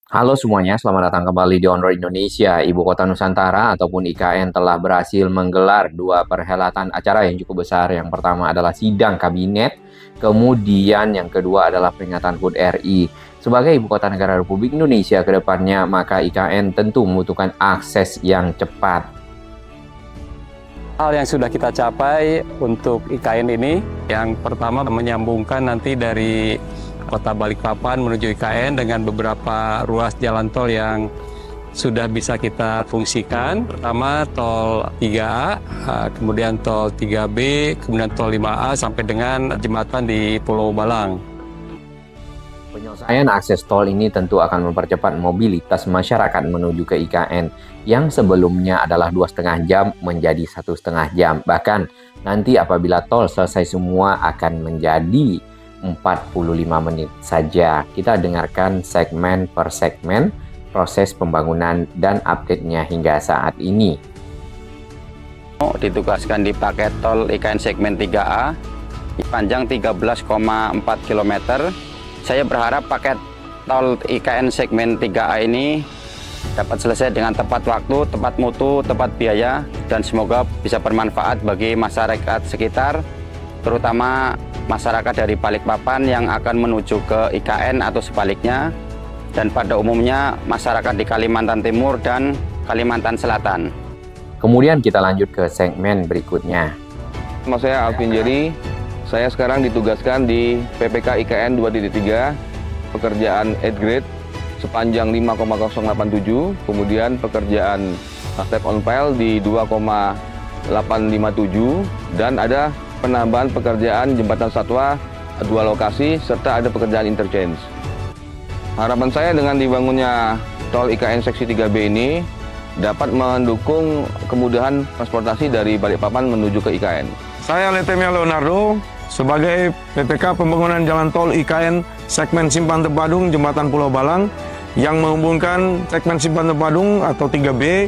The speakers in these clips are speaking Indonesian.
Halo semuanya, selamat datang kembali di On Road Indonesia. Ibu Kota Nusantara ataupun IKN telah berhasil menggelar dua perhelatan acara yang cukup besar. Yang pertama adalah sidang kabinet, kemudian yang kedua adalah peringatan HUT RI. Sebagai Ibu Kota Negara Republik Indonesia ke depannya, maka IKN tentu membutuhkan akses yang cepat. Hal yang sudah kita capai untuk IKN ini, yang pertama menyambungkan nanti dari Kota Balikpapan menuju IKN dengan beberapa ruas jalan tol yang sudah bisa kita fungsikan. Pertama tol 3A, kemudian tol 3B, kemudian tol 5A sampai dengan jembatan di Pulau Balang. Penyelesaian akses tol ini tentu akan mempercepat mobilitas masyarakat menuju ke IKN yang sebelumnya adalah 2,5 jam menjadi 1,5 jam. Bahkan nanti apabila tol selesai semua akan menjadi 45 menit saja. Kita dengarkan segmen per segmen proses pembangunan dan update-nya hingga saat ini. Ditugaskan di paket tol IKN segmen 3A panjang 13,4 km. Saya berharap paket tol IKN segmen 3A ini dapat selesai dengan tepat waktu, tepat mutu, tepat biaya, dan semoga bisa bermanfaat bagi masyarakat sekitar, terutama masyarakat dari Balikpapan yang akan menuju ke IKN atau sebaliknya, dan pada umumnya masyarakat di Kalimantan Timur dan Kalimantan Selatan. Kemudian kita lanjut ke segmen berikutnya. Nama saya Alvin Jerry. Saya sekarang ditugaskan di PPK IKN 2.3, pekerjaan 8 grade sepanjang 5,087, kemudian pekerjaan step on pile di 2,857, dan ada penambahan pekerjaan jembatan satwa 2 lokasi, serta ada pekerjaan interchange. Harapan saya dengan dibangunnya tol IKN seksi 3B ini dapat mendukung kemudahan transportasi dari Balikpapan menuju ke IKN. Saya Letemia Leonardo, sebagai PPK Pembangunan Jalan Tol IKN segmen Simpang Terpadung Jembatan Pulau Balang yang menghubungkan segmen Simpang Terpadung atau 3B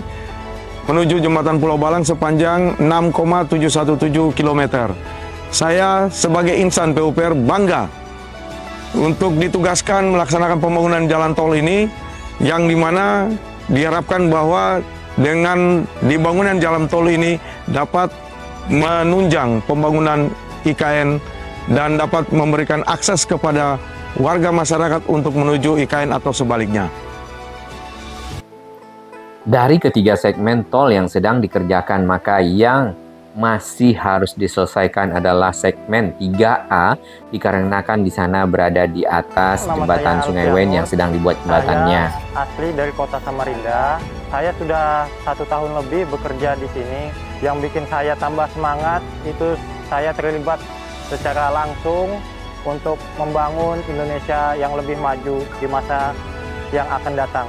menuju Jembatan Pulau Balang sepanjang 6,717 km. Saya sebagai insan PUPR bangga untuk ditugaskan melaksanakan pembangunan jalan tol ini, yang dimana diharapkan bahwa dengan dibangunan jalan tol ini dapat menunjang pembangunan IKN dan dapat memberikan akses kepada warga masyarakat untuk menuju IKN atau sebaliknya. Dari ketiga segmen tol yang sedang dikerjakan, maka yang masih harus diselesaikan adalah segmen 3A dikarenakan di sana berada di atas jembatan Sungai Wen yang sedang dibuat jembatannya. Saya asli dari kota Samarinda. Saya sudah 1 tahun lebih bekerja di sini. Yang bikin saya tambah semangat itu saya terlibat secara langsung untuk membangun Indonesia yang lebih maju di masa yang akan datang.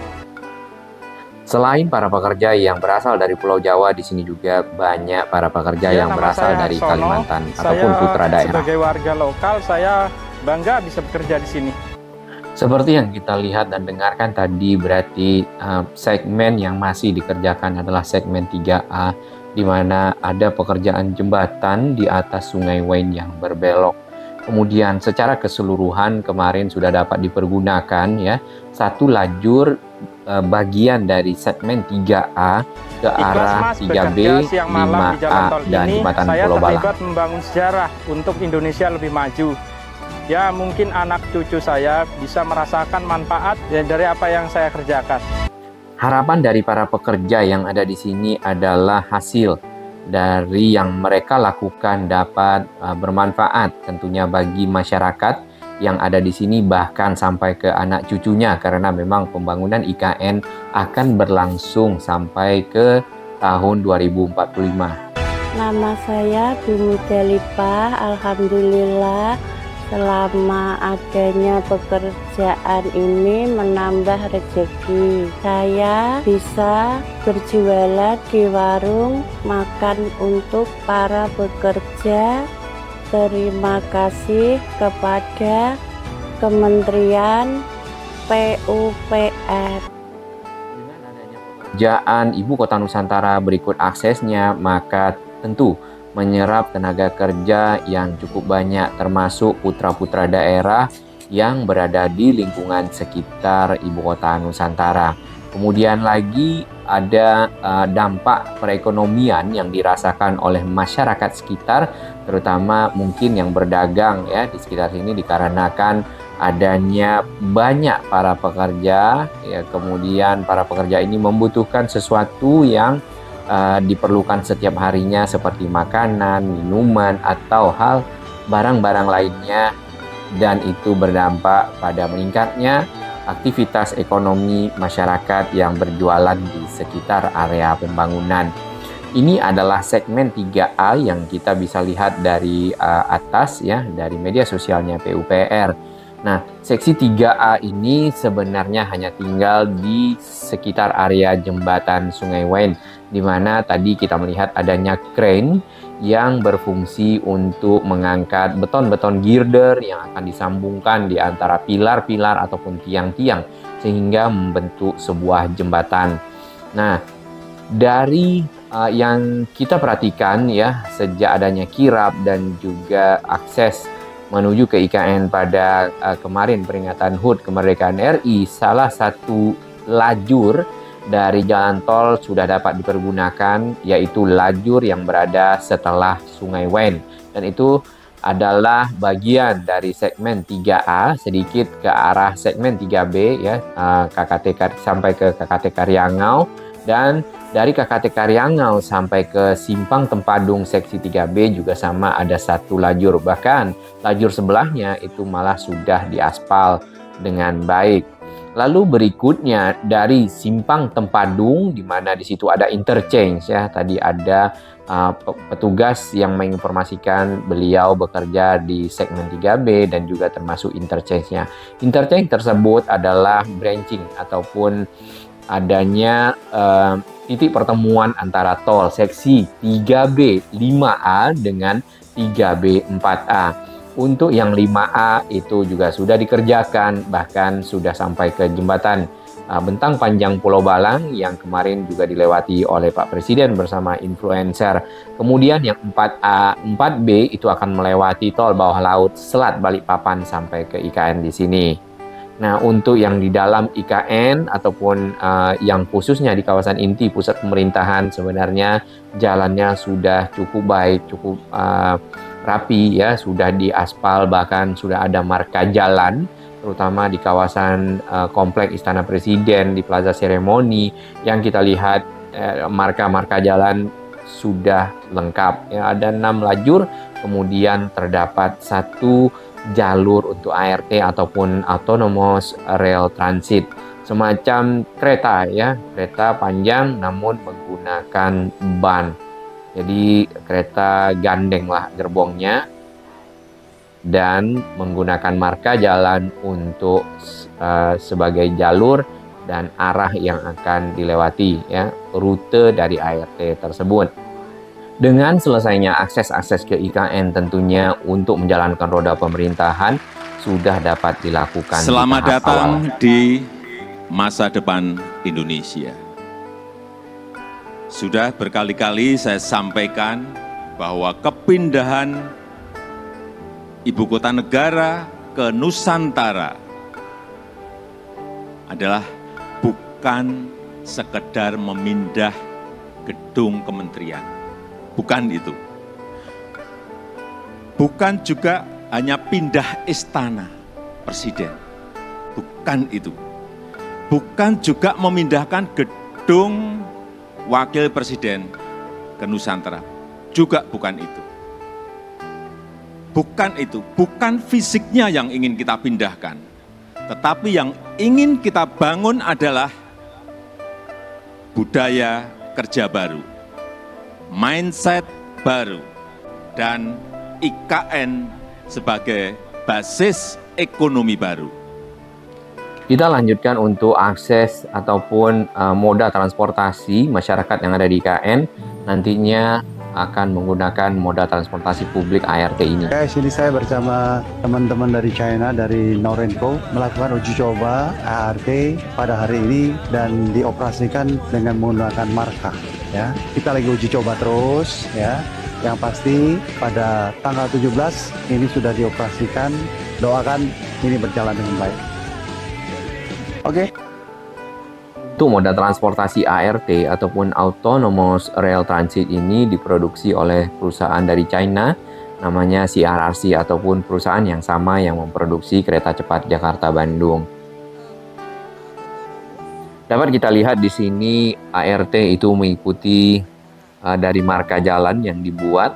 Selain para pekerja yang berasal dari Pulau Jawa, di sini juga banyak para pekerja yang berasal dari Kalimantan ataupun putra daerah. Sebagai warga lokal, saya bangga bisa bekerja di sini. Seperti yang kita lihat dan dengarkan tadi, berarti segmen yang masih dikerjakan adalah segmen 3A, di mana ada pekerjaan jembatan di atas Sungai Wen yang berbelok. Kemudian secara keseluruhan kemarin sudah dapat dipergunakan ya satu lajur bagian dari segmen 3A ke arah 3B, 5A dan jembatan Pulau Balang. Saya terlibat membangun sejarah untuk Indonesia lebih maju. Ya, mungkin anak cucu saya bisa merasakan manfaat dari apa yang saya kerjakan. Harapan dari para pekerja yang ada di sini adalah hasil dari yang mereka lakukan dapat bermanfaat tentunya bagi masyarakat yang ada di sini, bahkan sampai ke anak cucunya, karena memang pembangunan IKN akan berlangsung sampai ke tahun 2045. Nama saya Bumi Delipah. Alhamdulillah selama adanya pekerjaan ini menambah rezeki. Saya bisa berjualan di warung makan untuk para pekerja. Terima kasih kepada Kementerian PUPR. Dengan adanya pekerjaan Ibu Kota Nusantara berikut aksesnya, maka tentu menyerap tenaga kerja yang cukup banyak, termasuk putra-putra daerah yang berada di lingkungan sekitar ibu kota Nusantara. Kemudian lagi ada dampak perekonomian yang dirasakan oleh masyarakat sekitar, terutama mungkin yang berdagang ya di sekitar sini, dikarenakan adanya banyak para pekerja ya, kemudian para pekerja ini membutuhkan sesuatu yang diperlukan setiap harinya seperti makanan, minuman, atau hal barang-barang lainnya, dan itu berdampak pada meningkatnya aktivitas ekonomi masyarakat yang berjualan di sekitar area pembangunan. Ini adalah segmen 3A yang kita bisa lihat dari atas ya, dari media sosialnya PUPR. Nah, seksi 3A ini sebenarnya hanya tinggal di sekitar area jembatan Sungai Wain, di mana tadi kita melihat adanya crane yang berfungsi untuk mengangkat beton-beton girder yang akan disambungkan di antara pilar-pilar ataupun tiang-tiang sehingga membentuk sebuah jembatan. Nah, dari yang kita perhatikan ya, sejak adanya kirap dan juga akses menuju ke IKN pada kemarin peringatan HUT kemerdekaan RI, salah satu lajur dari jalan tol sudah dapat dipergunakan, yaitu lajur yang berada setelah Sungai Wain, dan itu adalah bagian dari segmen 3A sedikit ke arah segmen 3B ya, KKT sampai ke KKT Karyangau, dan dari KKT Karyangau sampai ke Simpang Tempadung seksi 3B juga sama, ada satu lajur, bahkan lajur sebelahnya itu malah sudah diaspal dengan baik. Lalu berikutnya dari Simpang Tempadung, di mana di situ ada interchange ya. Tadi ada petugas yang menginformasikan beliau bekerja di segmen 3B dan juga termasuk interchange-nya. Interchange tersebut adalah branching ataupun adanya titik pertemuan antara tol seksi 3B 5A dengan 3B 4A. Untuk yang 5A itu juga sudah dikerjakan, bahkan sudah sampai ke jembatan Bentang Panjang Pulau Balang yang kemarin juga dilewati oleh Pak Presiden bersama influencer. Kemudian yang 4A, 4B itu akan melewati tol bawah laut Selat Balikpapan sampai ke IKN di sini. Nah, untuk yang di dalam IKN ataupun yang khususnya di kawasan inti pusat pemerintahan, sebenarnya jalannya sudah cukup baik, cukup rapi ya, sudah diaspal, bahkan sudah ada marka jalan, terutama di kawasan komplek Istana Presiden di Plaza Seremoni yang kita lihat marka-marka jalan sudah lengkap ya, ada 6 lajur, kemudian terdapat 1 jalur untuk ART ataupun autonomous rail transit, semacam kereta ya, kereta panjang namun menggunakan ban. Jadi kereta gandeng lah gerbongnya dan menggunakan marka jalan untuk sebagai jalur dan arah yang akan dilewati ya, rute dari ART tersebut. Dengan selesainya akses-akses ke IKN tentunya untuk menjalankan roda pemerintahan sudah dapat dilakukan. Selamat datang di masa depan Indonesia. Sudah berkali-kali saya sampaikan bahwa kepindahan ibu kota negara ke Nusantara adalah bukan sekedar memindah gedung kementerian. Bukan itu. Bukan juga hanya pindah istana presiden. Bukan itu. Bukan juga memindahkan gedung wakil presiden ke Nusantara. Juga bukan itu. Bukan itu. Bukan fisiknya yang ingin kita pindahkan. Tetapi yang ingin kita bangun adalah budaya kerja baru, mindset baru, dan IKN sebagai basis ekonomi baru. Kita lanjutkan untuk akses ataupun moda transportasi masyarakat yang ada di IKN nantinya akan menggunakan moda transportasi publik ART ini. Sini saya bersama teman-teman dari China, dari Norenco, melakukan uji coba ART pada hari ini dan dioperasikan dengan menggunakan marka. Ya, kita lagi uji coba terus ya. Yang pasti pada tanggal 17 ini sudah dioperasikan. Doakan ini berjalan dengan baik. Oke. Untuk moda transportasi ART ataupun Autonomous Rail Transit ini diproduksi oleh perusahaan dari China, namanya CRRC, ataupun perusahaan yang sama yang memproduksi kereta cepat Jakarta-Bandung. Dapat kita lihat di sini ART itu mengikuti dari marka jalan yang dibuat.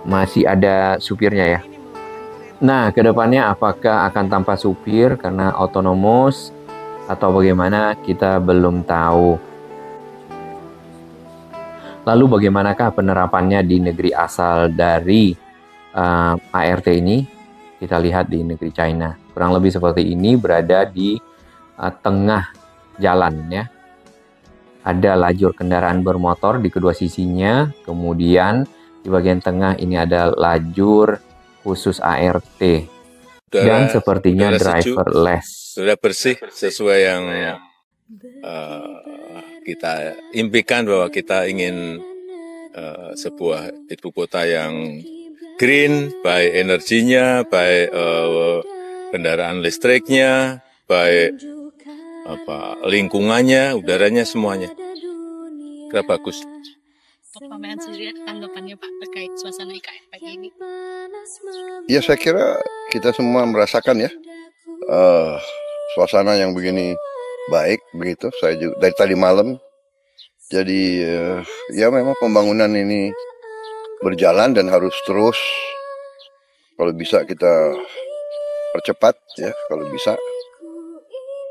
Masih ada supirnya ya. Nah, kedepannya apakah akan tanpa supir karena autonomous atau bagaimana, kita belum tahu. Lalu bagaimanakah penerapannya di negeri asal dari ART ini? Kita lihat di negeri China. Kurang lebih seperti ini, berada di tengah jalan ya. Ada lajur kendaraan bermotor di kedua sisinya, kemudian di bagian tengah ini ada lajur khusus ART. Dan sepertinya driverless. Sudah bersih sesuai yang kita impikan, bahwa kita ingin sebuah ibu kota yang green, baik energinya, baik kendaraan listriknya, baik lingkungannya, udaranya, semuanya. Kira bagus. Pak Menhan sendiri tanggapannya Pak terkait suasana IKN pagi ini? Ya, saya kira kita semua merasakan ya suasana yang begini baik begitu. Saya juga dari tadi malam. Jadi ya memang pembangunan ini berjalan dan harus terus. Kalau bisa kita percepat ya, kalau bisa.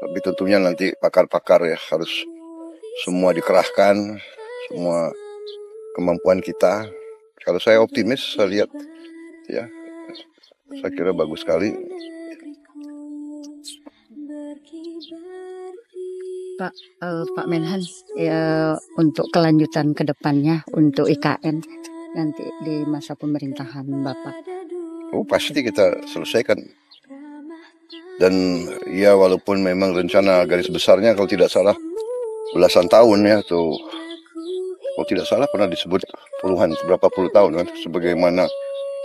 Tapi tentunya nanti pakar-pakar ya harus semua dikerahkan, semua kemampuan kita. Kalau saya optimis, saya lihat ya, saya kira bagus sekali. Pak Menhan, ya, untuk kelanjutan ke depannya untuk IKN nanti di masa pemerintahan Bapak. Oh, pasti kita selesaikan. Dan ya, walaupun memang rencana garis besarnya kalau tidak salah belasan tahun ya, tuh kalau tidak salah pernah disebut puluhan, berapa puluh tahun kan, sebagaimana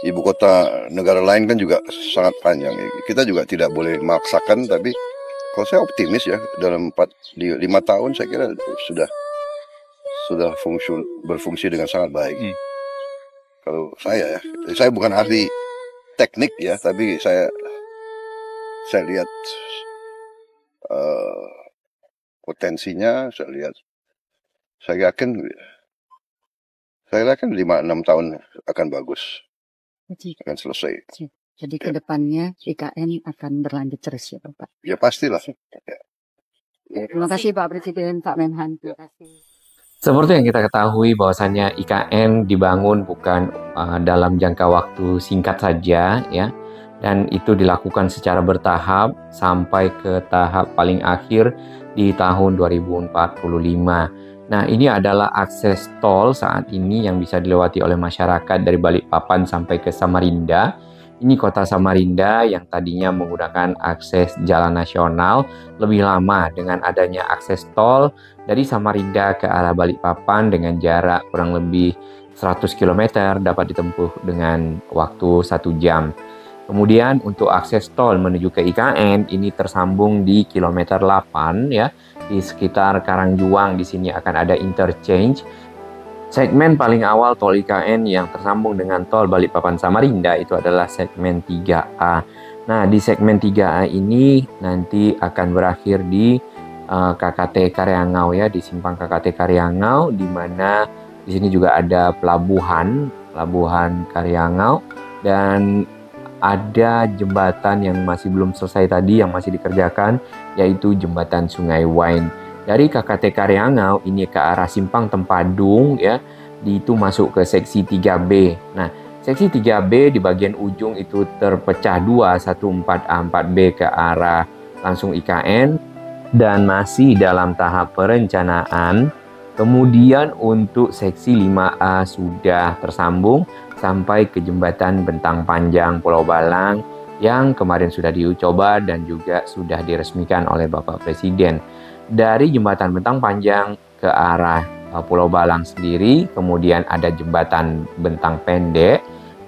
ibu kota negara lain kan juga sangat panjang. Kita juga tidak boleh memaksakan, tapi kalau saya optimis ya, dalam 5 tahun saya kira sudah berfungsi dengan sangat baik. Kalau saya ya, saya bukan ahli teknik ya, tapi saya lihat potensinya, saya yakin 5-6 tahun akan bagus, akan selesai. Jadi ke depannya IKN akan berlanjut terus ya Bapak? Ya pastilah. Ya, terima kasih Pak Presiden, Pak Menhan. Terima kasih. Seperti yang kita ketahui bahwasannya IKN dibangun bukan dalam jangka waktu singkat saja ya. Dan itu dilakukan secara bertahap sampai ke tahap paling akhir di tahun 2045. Nah, ini adalah akses tol saat ini yang bisa dilewati oleh masyarakat dari Balikpapan sampai ke Samarinda. Ini kota Samarinda yang tadinya menggunakan akses jalan nasional lebih lama, dengan adanya akses tol dari Samarinda ke arah Balikpapan dengan jarak kurang lebih 100 km dapat ditempuh dengan waktu 1 jam. Kemudian untuk akses tol menuju ke IKN ini tersambung di kilometer 8 ya, di sekitar Karangjuang. Di sini akan ada interchange. Segmen paling awal tol IKN yang tersambung dengan tol Balikpapan Samarinda itu adalah segmen 3A. Nah, di segmen 3A ini nanti akan berakhir di KKT Karyangau ya, di simpang KKT Karyangau, di mana di sini juga ada pelabuhan Karyangau, dan ada jembatan yang masih belum selesai tadi yang masih dikerjakan, yaitu jembatan Sungai Wain. Dari KKT Karyangau ini ke arah Simpang Tempadung ya, itu masuk ke seksi 3B. Nah, seksi 3B di bagian ujung itu terpecah dua, 14A 4B ke arah langsung IKN dan masih dalam tahap perencanaan. Kemudian untuk seksi 5A sudah tersambung sampai ke jembatan Bentang Panjang Pulau Balang yang kemarin sudah diuji coba dan juga sudah diresmikan oleh Bapak Presiden. Dari jembatan Bentang Panjang ke arah Pulau Balang sendiri, kemudian ada jembatan Bentang Pendek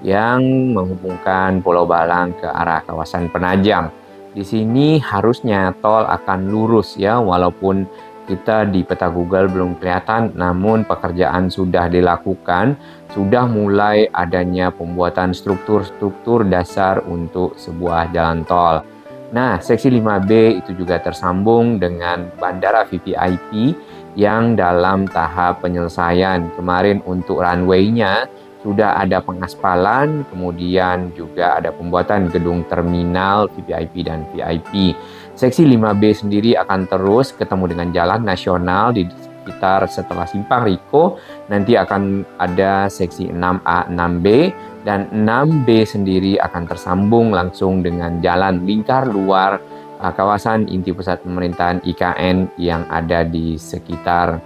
yang menghubungkan Pulau Balang ke arah kawasan Penajam. Di sini harusnya tol akan lurus ya, walaupun kita di peta Google belum kelihatan, namun pekerjaan sudah dilakukan, sudah mulai adanya pembuatan struktur-struktur dasar untuk sebuah jalan tol. Nah, seksi 5B itu juga tersambung dengan Bandara VVIP yang dalam tahap penyelesaian. Kemarin untuk runway-nya sudah ada pengaspalan, kemudian juga ada pembuatan gedung terminal VVIP dan VIP. Seksi 5B sendiri akan terus ketemu dengan jalan nasional di sekitar setelah Simpang Riko. Nanti akan ada seksi 6A, 6B, dan 6B sendiri akan tersambung langsung dengan jalan lingkar luar kawasan inti pusat pemerintahan IKN yang ada di sekitar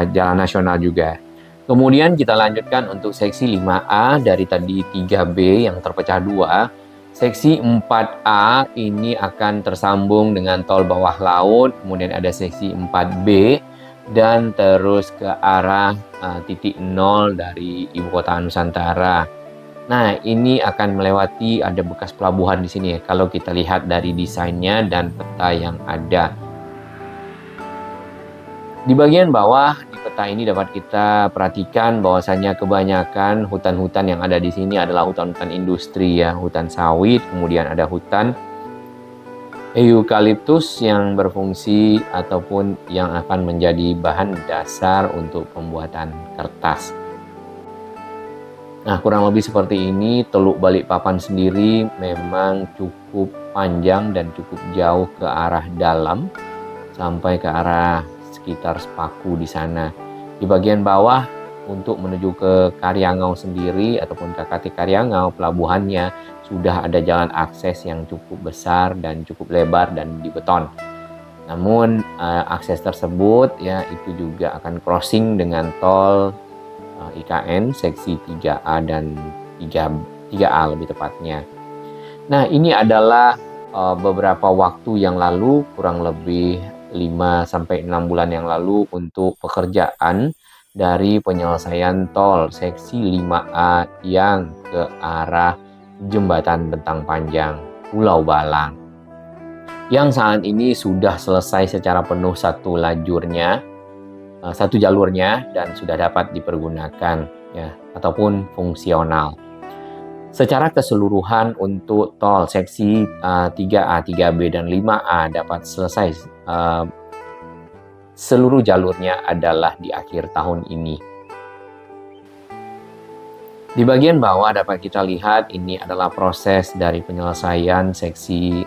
jalan nasional juga. Kemudian kita lanjutkan untuk seksi 5A dari tadi 3B yang terpecah dua. Seksi 4A ini akan tersambung dengan tol bawah laut, kemudian ada seksi 4B dan terus ke arah titik nol dari Ibu Kota Nusantara. Nah, ini akan melewati ada bekas pelabuhan di sini ya, kalau kita lihat dari desainnya dan peta yang ada. Di bagian bawah di peta ini dapat kita perhatikan bahwasanya kebanyakan hutan-hutan yang ada di sini adalah hutan-hutan industri ya, hutan sawit, kemudian ada hutan eukaliptus yang berfungsi ataupun yang akan menjadi bahan dasar untuk pembuatan kertas. Nah, kurang lebih seperti ini. Teluk Balikpapan sendiri memang cukup panjang dan cukup jauh ke arah dalam sampai ke arah sekitar Sepaku di sana. Di bagian bawah untuk menuju ke Karyangau sendiri ataupun KKT Karyangau, pelabuhannya sudah ada jalan akses yang cukup besar dan cukup lebar dan dibeton. Namun akses tersebut ya itu juga akan crossing dengan tol IKN seksi 3A dan 3A lebih tepatnya. Nah, ini adalah beberapa waktu yang lalu, kurang lebih 5-6 bulan yang lalu untuk pekerjaan dari penyelesaian tol seksi 5A yang ke arah Jembatan Bentang Panjang Pulau Balang, yang saat ini sudah selesai secara penuh satu jalurnya dan sudah dapat dipergunakan ya ataupun fungsional. Secara keseluruhan untuk tol seksi 3A, 3B, dan 5A dapat selesai seluruh jalurnya adalah di akhir tahun ini. Di bagian bawah dapat kita lihat ini adalah proses dari penyelesaian seksi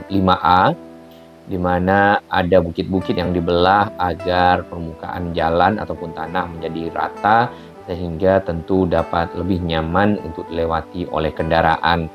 5A, di mana ada bukit-bukit yang dibelah agar permukaan jalan ataupun tanah menjadi rata sehingga tentu dapat lebih nyaman untuk dilewati oleh kendaraan.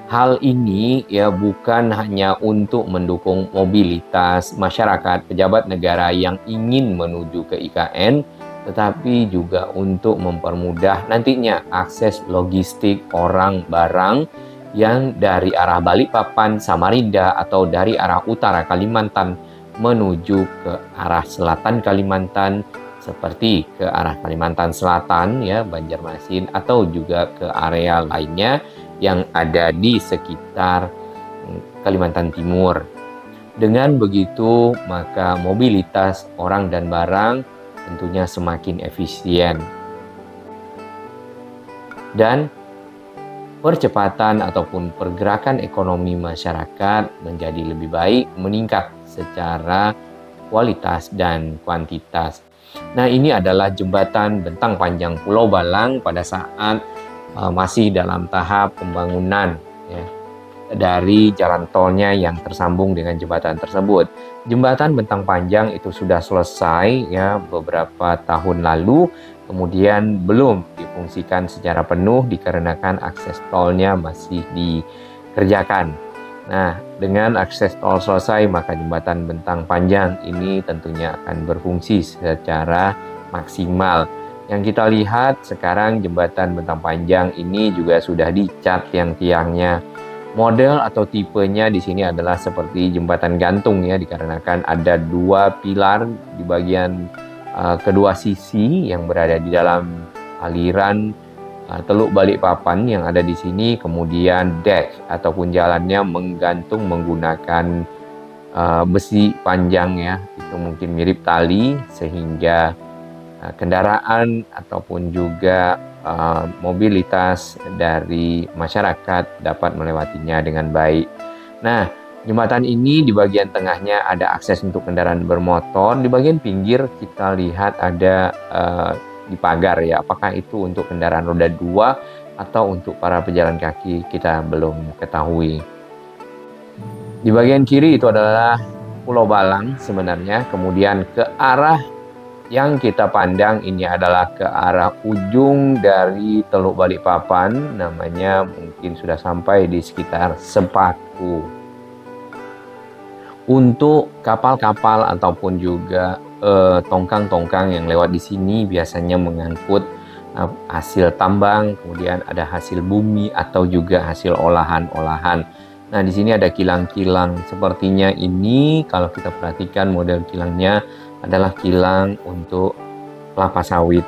Hal ini ya bukan hanya untuk mendukung mobilitas masyarakat, pejabat negara yang ingin menuju ke IKN, tetapi juga untuk mempermudah nantinya akses logistik orang barang yang dari arah Balikpapan, Samarinda, atau dari arah utara Kalimantan menuju ke arah selatan Kalimantan, seperti ke arah Kalimantan Selatan ya, Banjarmasin, atau juga ke area lainnya yang ada di sekitar Kalimantan Timur. Dengan begitu, maka mobilitas orang dan barang tentunya semakin efisien. Dan percepatan ataupun pergerakan ekonomi masyarakat menjadi lebih baik, meningkat secara kualitas dan kuantitas. Nah, ini adalah jembatan Bentang Panjang Pulau Balang pada saat masih dalam tahap pembangunan ya, dari jalan tolnya yang tersambung dengan jembatan tersebut. Jembatan Bentang Panjang itu sudah selesai ya beberapa tahun lalu, kemudian belum difungsikan secara penuh dikarenakan akses tolnya masih dikerjakan. Nah, dengan akses tol selesai, maka jembatan Bentang Panjang ini tentunya akan berfungsi secara maksimal. Yang kita lihat sekarang jembatan Bentang Panjang ini juga sudah dicat tiang-tiangnya. Model atau tipenya di sini adalah seperti jembatan gantung ya, dikarenakan ada dua pilar di bagian kedua sisi yang berada di dalam aliran Teluk Balikpapan yang ada di sini, kemudian deck ataupun jalannya menggantung menggunakan besi panjang ya, itu mungkin mirip tali sehingga kendaraan ataupun juga mobilitas dari masyarakat dapat melewatinya dengan baik. Nah, jembatan ini di bagian tengahnya ada akses untuk kendaraan bermotor, di bagian pinggir kita lihat ada di pagar ya, apakah itu untuk kendaraan roda 2 atau untuk para pejalan kaki kita belum ketahui. Di bagian kiri itu adalah Pulau Balang sebenarnya, kemudian ke arah yang kita pandang ini adalah ke arah ujung dari Teluk Balikpapan, namanya mungkin sudah sampai di sekitar Sepaku. Untuk kapal-kapal ataupun juga tongkang-tongkang yang lewat di sini biasanya mengangkut hasil tambang, kemudian ada hasil bumi atau juga hasil olahan-olahan. Nah, di sini ada kilang-kilang. Sepertinya ini kalau kita perhatikan model kilangnya adalah kilang untuk kelapa sawit.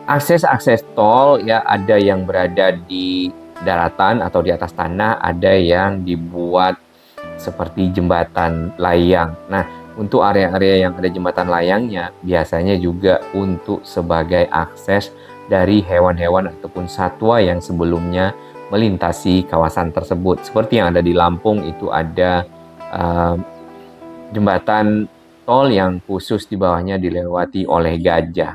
Akses-akses tol ya, ada yang berada di daratan atau di atas tanah, ada yang dibuat seperti jembatan layang. Nah, untuk area-area yang ada jembatan layangnya biasanya juga untuk sebagai akses dari hewan-hewan ataupun satwa yang sebelumnya melintasi kawasan tersebut. Seperti yang ada di Lampung itu ada jembatan tol yang khusus di bawahnya dilewati oleh gajah.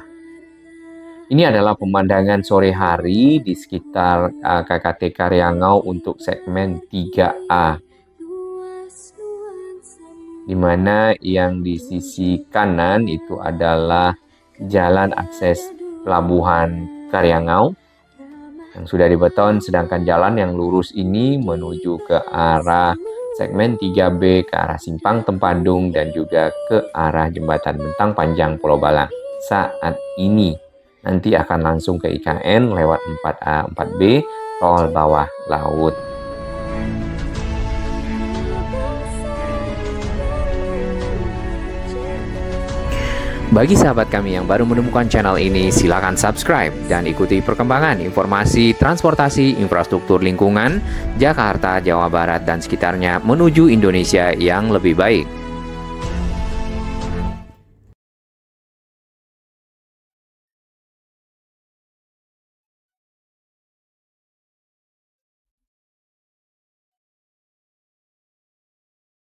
Ini adalah pemandangan sore hari di sekitar KKT Karyangau untuk segmen 3A. Di mana yang di sisi kanan itu adalah jalan akses pelabuhan Karyangau yang sudah dibeton, sedangkan jalan yang lurus ini menuju ke arah segmen 3B, ke arah Simpang Tempadung dan juga ke arah Jembatan Bentang Panjang Pulau Balang. Saat ini nanti akan langsung ke IKN lewat 4A, 4B, tol bawah laut. Bagi sahabat kami yang baru menemukan channel ini, silakan subscribe dan ikuti perkembangan informasi transportasi infrastruktur lingkungan Jakarta, Jawa Barat, dan sekitarnya menuju Indonesia yang lebih baik.